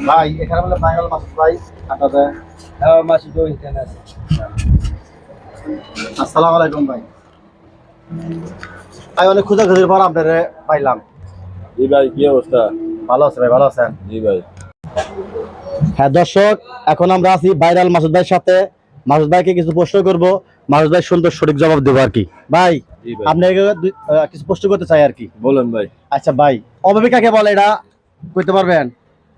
ভাই এখানে বলে ভাইরাল মাসুদ ভাই আপনাদের মাসুদ এখানে আছে। আসসালামু আলাইকুম ভাই। আমি অনেক খোঁজাখুঁজির পর আপনারে পাইলাম। জি ভাই, কি অবস্থা? ভালো আছে ভাই, ভালো আছেন? জি ভাই। হ্যাঁ দর্শক, এখন আমরা আছি ভাইরাল মাসুদ ভাইয়ের সাথে। মাসুদ ভাইকে কিছু প্রশ্ন করব, মাসুদ ভাই সুন্দর সঠিক জবাব দেবো আর কি। ভাই জি ভাই, আপনি কিছু প্রশ্ন করতে চাই আর কি। বলেন ভাই। আচ্ছা ভাই, অভাবী কাকে বলে এটা কইতে পারবেন?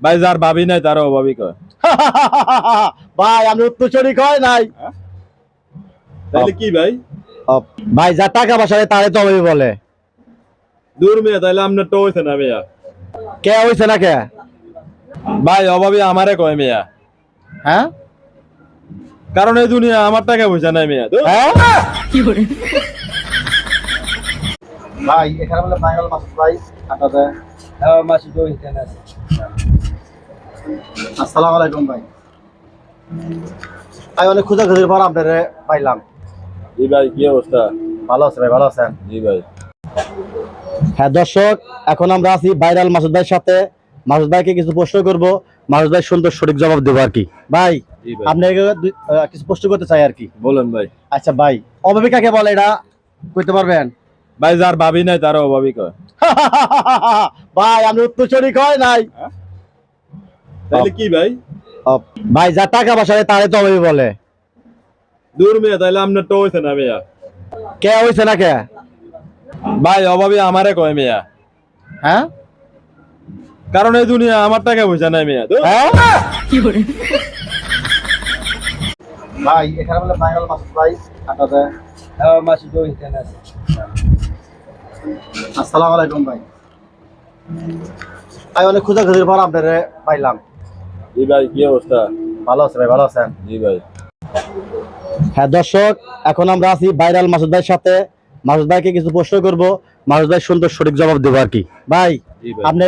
ভাই যার ভাবি নাই তারও অভাবী কয়। ভাই আমি উত্তর সঠিক হয় নাই। তাইলে কি ভাই? ভাই যার টাকা পয়সা নেই তারে তো অভাবী বলে। দূর মেয়ে, তাইলে আপনার তো হইছে না মেয়া। কে হইছে না কে? ভাই অভাবী আমারে কয় মেয়া, হ্যাঁ কারণ এই দুনিয়া আমার টাকা পয়সা নাই মেয়া। তো হ্যাঁ ভাই এখানে বলে ভাইরাল মাসুদ ভাই আপনাদের মাসুদ এখানে আছে। আসসালামু আলাইকুম ভাই। আমি অনেক খোঁজাখুঁজির পর আপনারে পাইলাম। জি ভাই, কি অবস্থা? ভালো আছে ভাই, ভালো আছেন? জি ভাই। হ্যাঁ দর্শক, এখন আমরা আছি ভাইরাল মাসুদ ভাইয়ের সাথে। মাসুদ ভাইকে কিছু প্রশ্ন করব, মাসুদ ভাই সুন্দর সঠিক জবাব দেবো আর কি। ভাই জি ভাই, আপনি কিছু প্রশ্ন করতে চাই আর কি। বলেন ভাই। আচ্ছা ভাই, অভাবী কাকে বলে এটা কইতে পারবেন? ভাই যার ভাবি নাই তারও অভাবী কয়। ভাই আমি উত্তর সঠিক হয় নাই। তাইলে কি ভাই? ভাই যার টাকা পয়সা নেই তারে তো অভাবী বলে। দূর মেয়ে, তাইলে আপনার তো হইছে না মেয়া। কে হইছে না কে? ভাই অভাবী আমারে কয় মেয়া, হ্যাঁ কারণ এই দুনিয়া আমার টাকা পয়সা নাই মেয়া। তো হ্যাঁ ভাই এখানে বলে ভাইরাল মাসুদ ভাই আপনাদের মাসুদ এখানে আছে। আসসালামু আলাইকুম ভাই। আমি অনেক খোঁজাখুঁজির পর আপনারে পাইলাম। জি ভাই, কি অবস্থা? ভালো আছে ভাই, ভালো আছেন? জি ভাই। হ্যাঁ দর্শক, এখন আমরা আছি ভাইরাল মাসুদ ভাইয়ের সাথে। মাসুদ ভাইকে কিছু প্রশ্ন করব, মাসুদ ভাই সুন্দর সঠিক জবাব দেবো আর কি। ভাই জি ভাই, আপনি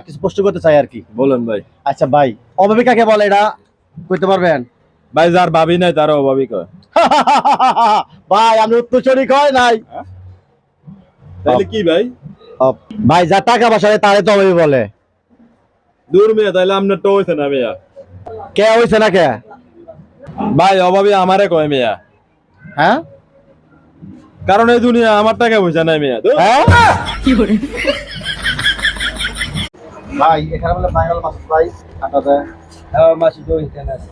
কিছু প্রশ্ন করতে চাই আর কি। বলেন ভাই। আচ্ছা ভাই, অভাবী কাকে বলে এটা কইতে পারবেন? ভাই যার ভাবি নাই তারও অভাবী কয়। ভাই আমি উত্তর সঠিক হয় নাই। তাইলে কি ভাই? ভাই যার টাকা পয়সা নেই তারে তো অভাবী বলে। দূর মেয়ে, তাইলে আপনার তো হইছে না মেয়া। কে হইছে না কে? ভাই অভাবী আমারে কয় মেয়া, হ্যাঁ কারণ এই দুনিয়া আমার টাকা পয়সা নাই মেয়া। তো হ্যাঁ ভাই এখানে বলে ভাইরাল মাসুদ ভাই আপনাদের মাসুদ এখানে আছে।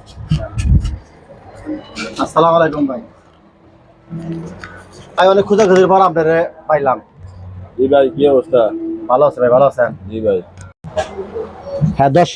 আসসালামু আলাইকুম ভাই। আমি অনেক খোঁজাখুঁজির পর আপনারে পাইলাম। জি ভাই, কি অবস্থা? ভালো আছে ভাই, ভালো আছেন? জি ভাই। হ্যাঁ দর্শক।